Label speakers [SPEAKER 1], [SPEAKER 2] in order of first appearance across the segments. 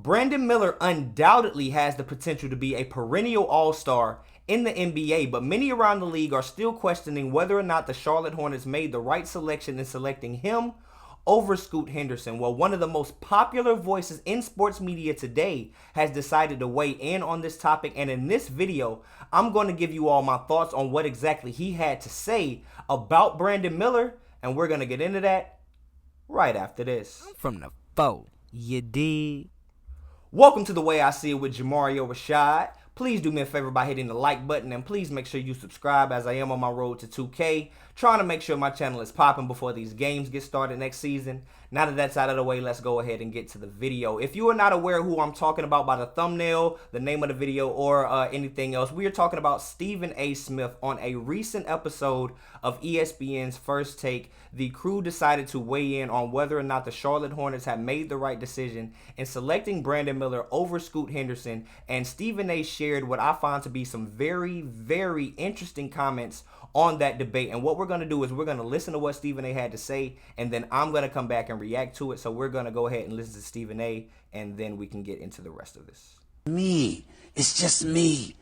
[SPEAKER 1] Brandon Miller undoubtedly has the potential to be a perennial all-star in the NBA, but many around the league are still questioning whether or not the Charlotte Hornets made the right selection in selecting him over Scoot Henderson. Well, one of the most popular voices in sports media today has decided to weigh in on this topic, and in this video, I'm going to give you all my thoughts on what exactly he had to say about Brandon Miller, and we're going to get into that right after this.
[SPEAKER 2] I'm from the foe, you dig?
[SPEAKER 1] Welcome to The Way I See It with Jamario Rashad. Please do me a favor by hitting the like button, and please make sure you subscribe as I am on my road to 2K. Trying to make sure my channel is popping before these games get started next season. Now that that's out of the way, let's go ahead and get to the video. If you are not aware who I'm talking about by the thumbnail, the name of the video, or anything else, we are talking about Stephen A. Smith. On a recent episode of ESPN's First Take, the crew decided to weigh in on whether or not the Charlotte Hornets had made the right decision in selecting Brandon Miller over Scoot Henderson, and Stephen A. shared what I find to be some very, very interesting comments on that debate. And what we're going to do is we're going to listen to what Stephen A. had to say, and then I'm going to come back and react to it. So we're going to go ahead and listen to Stephen A., and then we can get into the rest of this.
[SPEAKER 3] It's just me.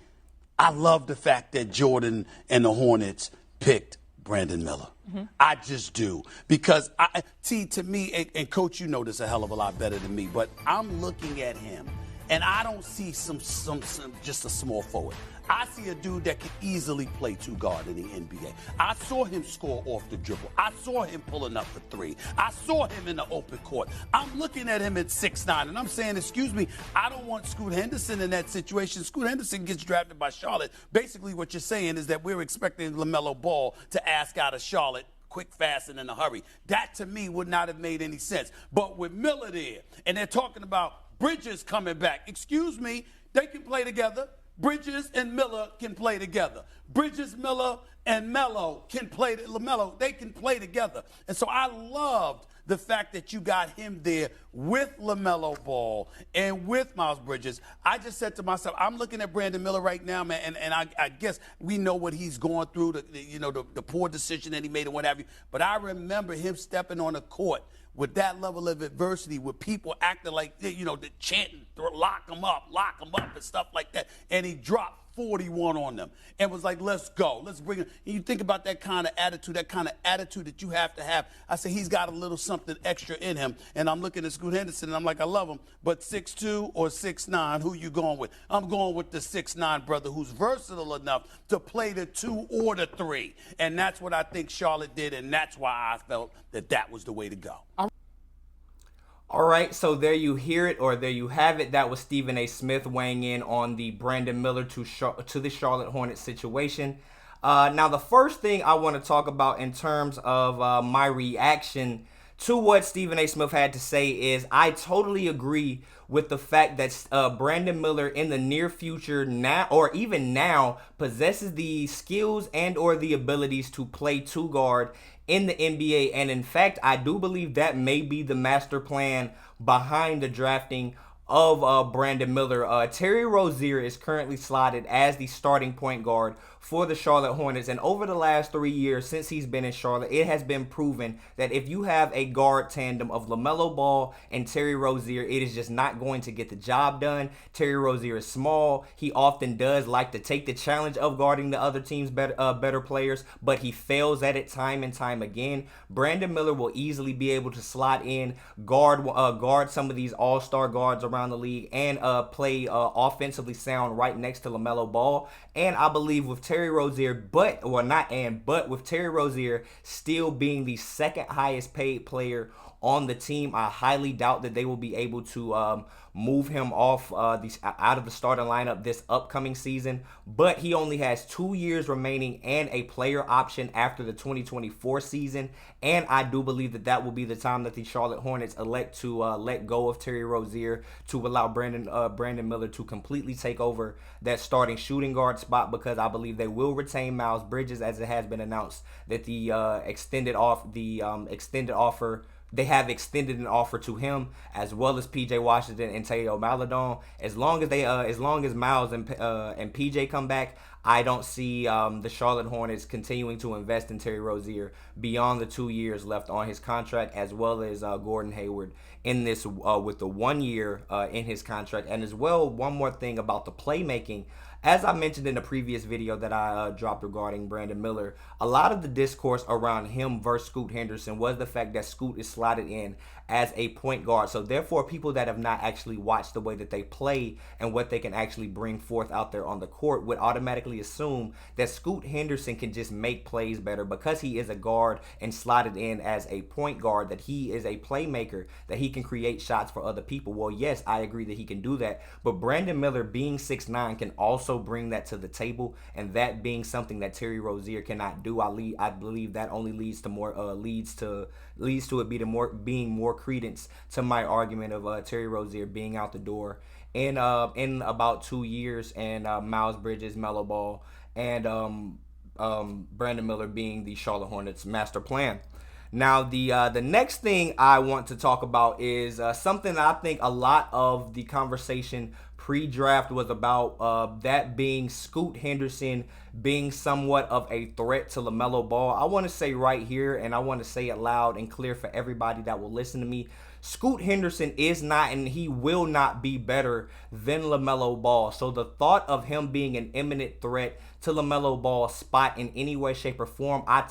[SPEAKER 3] I love the fact that Jordan and the Hornets picked Brandon Miller. I just do. Because, to me, and Coach, you know this a hell of a lot better than me, but I'm looking at him, and I don't see some just a small forward. I see a dude that can easily play two guard in the NBA. I saw him score off the dribble. I saw him pulling up for three. I saw him in the open court. I'm looking at him at 6'9", and I'm saying, excuse me, I don't want Scoot Henderson in that situation. Scoot Henderson gets drafted by Charlotte. Basically what you're saying is that we're expecting LaMelo Ball to ask out of Charlotte quick, fast, and in a hurry. That, to me, would not have made any sense. But with Miller there, and they're talking about Bridges coming back, excuse me, they can play together. Bridges and Miller can play together. Bridges, Miller, and LaMelo can play together. And so I loved the fact that you got him there with LaMelo Ball and with Miles Bridges. I just said to myself, I'm looking at Brandon Miller right now, man, and I guess we know what he's going through, the poor decision that he made and what have you. But I remember him stepping on the court with that level of adversity, with people acting like, the chanting, lock him up, and stuff like that. And he dropped 41 on them and was like, let's go. Let's bring it. And you think about that kind of attitude that you have to have. I say he's got a little something extra in him. And I'm looking at Scoot Henderson, and I'm like, I love him. But 6'2" or 6'9", who you going with? I'm going with the 6'9" brother who's versatile enough to play the 2 or the 3. And that's what I think Charlotte did, and that's why I felt that was the way to go.
[SPEAKER 1] All right, so there you hear it, or there you have it. That was Stephen A. Smith weighing in on the Brandon Miller to the Charlotte Hornets situation. Now, the first thing I want to talk about in terms of my reaction to what Stephen A. Smith had to say is I totally agree with the fact that Brandon Miller in the near future now, or even now, possesses the skills and or the abilities to play two guard in the NBA. And in fact, I do believe that may be the master plan behind the drafting of Brandon Miller. Terry Rozier is currently slotted as the starting point guard for the Charlotte Hornets, and over the last 3 years since he's been in Charlotte, it has been proven that if you have a guard tandem of LaMelo Ball and Terry Rozier, it is just not going to get the job done. Terry Rozier is small. He often does like to take the challenge of guarding the other team's better players, but he fails at it time and time again. Brandon Miller will easily be able to slot in, guard some of thess all-star guards around the league, and play offensively sound right next to LaMelo Ball. And I believe with Terry Rozier, with Terry Rozier still being the second highest paid player on the team, I highly doubt that they will be able to move him off out of the starting lineup this upcoming season. But he only has 2 years remaining and a player option after the 2024 season. And I do believe that that will be the time that the Charlotte Hornets elect to let go of Terry Rozier to allow Brandon Miller to completely take over that starting shooting guard spot, because I believe they will retain Miles Bridges, as it has been announced that the they have extended an offer to him, as well as PJ Washington and Teo Maledon. As long as Miles and PJ come back, I don't see the Charlotte Hornets continuing to invest in Terry Rozier beyond the 2 years left on his contract, as well as Gordon Hayward in this with the 1 year in his contract. And as well, one more thing about the playmaking. As I mentioned in the previous video that I dropped regarding Brandon Miller, a lot of the discourse around him versus Scoot Henderson was the fact that Scoot is slotted in as a point guard. So therefore, people that have not actually watched the way that they play and what they can actually bring forth out there on the court would automatically assume that Scoot Henderson can just make plays better because he is a guard and slotted in as a point guard, that he is a playmaker, that he can create shots for other people. Well, yes, I agree that he can do that, but Brandon Miller being 6'9" can also bring that to the table, and that being something that Terry Rozier cannot do. I believe that only leads to more leads to it being more credence to my argument of Terry Rozier being out the door in about 2 years, and Miles Bridges, Melo Ball, and Brandon Miller being the Charlotte Hornets master plan. Now, the next thing I want to talk about is something that I think a lot of the conversation pre-draft was about, that being Scoot Henderson being somewhat of a threat to LaMelo Ball. I want to say right here, and I want to say it loud and clear for everybody that will listen to me, Scoot Henderson is not, and he will not be better than LaMelo Ball. So the thought of him being an imminent threat to LaMelo Ball's spot in any way, shape, or form, I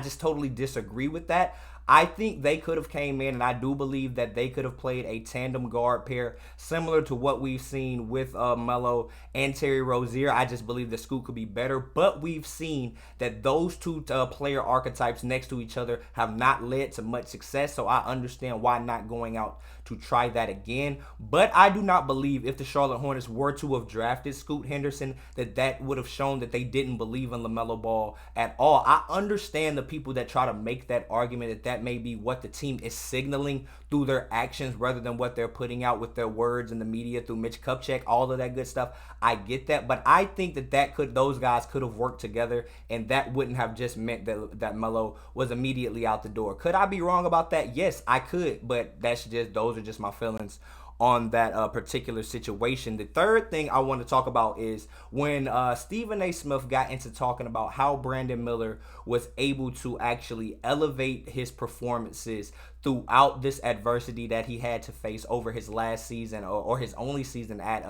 [SPEAKER 1] just totally disagree with that. I think they could have came in, and I do believe that they could have played a tandem guard pair similar to what we've seen with Melo and Terry Rozier. I just believe that Scoot could be better, but we've seen that those two player archetypes next to each other have not led to much success, so I understand why not going out to try that again. But I do not believe if the Charlotte Hornets were to have drafted Scoot Henderson that would have shown that they didn't believe in LaMelo Ball at all. I understand the people that try to make that argument that may be what the team is signaling through their actions rather than what they're putting out with their words in the media through Mitch Kupchak, all of that good stuff. I get that, but I think those guys could have worked together, and that wouldn't have just meant that Melo was immediately out the door. Could I be wrong about that? Yes, I could, but those are just my feelings on that particular situation. The third thing I want to talk about is when Stephen A. Smith got into talking about how Brandon Miller was able to actually elevate his performances throughout this adversity that he had to face over his last season or his only season at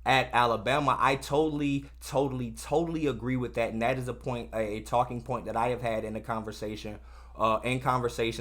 [SPEAKER 1] Alabama. I totally agree with that, and that is a talking point that I have had in conversations,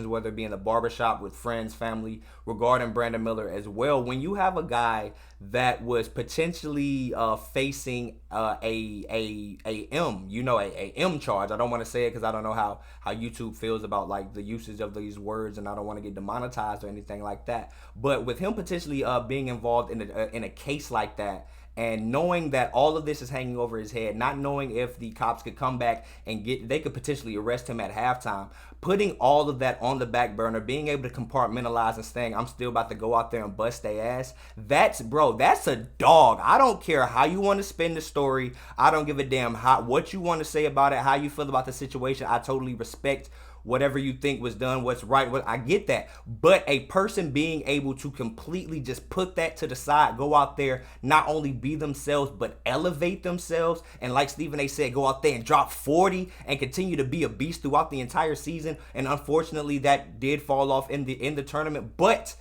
[SPEAKER 1] whether it be in the barbershop with friends, family, regarding Brandon Miller as well. When you have a guy that was potentially facing a M charge, I don't want to say it because I don't know how YouTube feels about like the usage of these words, and I don't want to get demonetized or anything like that. But with him potentially being involved in a case like that, and knowing that all of this is hanging over his head, not knowing if the cops could come back and they could potentially arrest him at halftime, putting all of that on the back burner, being able to compartmentalize and saying, I'm still about to go out there and bust their ass. That's a dog. I don't care how you want to spin the story. I don't give a damn what you want to say about it, how you feel about the situation. I totally respect whatever you think was done, what's right. I get that. But a person being able to completely just put that to the side, go out there, not only be themselves, but elevate themselves. And like Stephen A. said, go out there and drop 40 and continue to be a beast throughout the entire season. And unfortunately, that did fall off in the tournament. But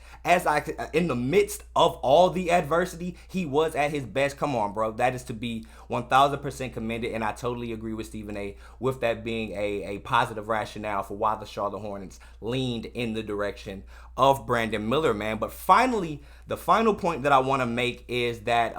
[SPEAKER 1] in the midst of all the adversity, he was at his best. Come on, bro. That is to be 1000% commended. And I totally agree with Stephen A. with that being a positive rationale for why the Charlotte Hornets leaned in the direction of Brandon Miller, man. But finally, the final point that I want to make is that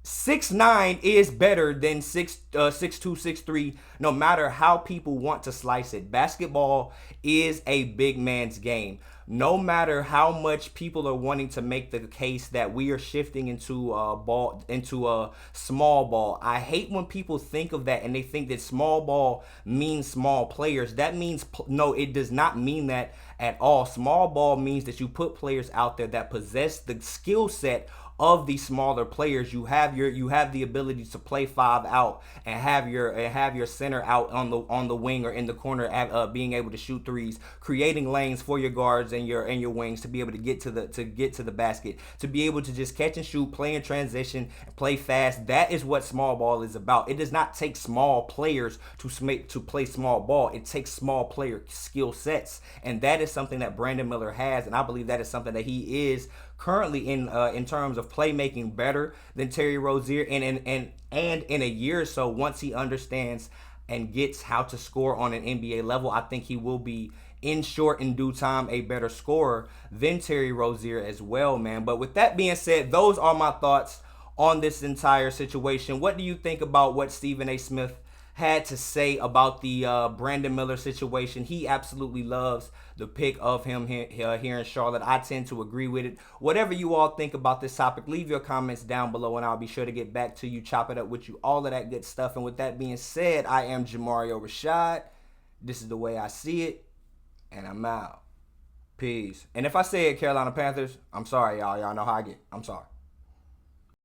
[SPEAKER 1] 6'9" is better than 6'2", 6'3", no matter how people want to slice it. Basketball is a big man's game. No matter how much people are wanting to make the case that we are shifting into a small ball. I hate when people think of that and they think that small ball means small players. That means no, it does not mean that at all. Small ball means that you put players out there that possess the skill set of the smaller players. You have the ability to play 5 out and have your center out on the wing or in the corner, being able to shoot threes, creating lanes for your guards and your wings to be able to get to the basket, to be able to just catch and shoot, play in transition, play fast. That is what small ball is about. It does not take small players to play small ball. It takes small player skill sets, and that is something that Brandon Miller has, and I believe that is something that he is currently in terms of playmaking better than Terry Rozier, and in a year or so, once he understands and gets how to score on an NBA level, I think he will be in short and due time a better scorer than Terry Rozier as well, man. But with that being said, those are my thoughts on this entire situation. What do you think about what Stephen A. Smith had to say about the Brandon Miller situation? He absolutely loves the pick of him here in Charlotte. I tend to agree with it. Whatever you all think about this topic, leave your comments down below and I'll be sure to get back to you, chop it up with you, all of that good stuff. And with that being said, I am Jamario Rashad. This is the way I see it, and I'm out. Peace. And if I say it, Carolina Panthers, I'm sorry, y'all. Y'all know how I get. I'm sorry.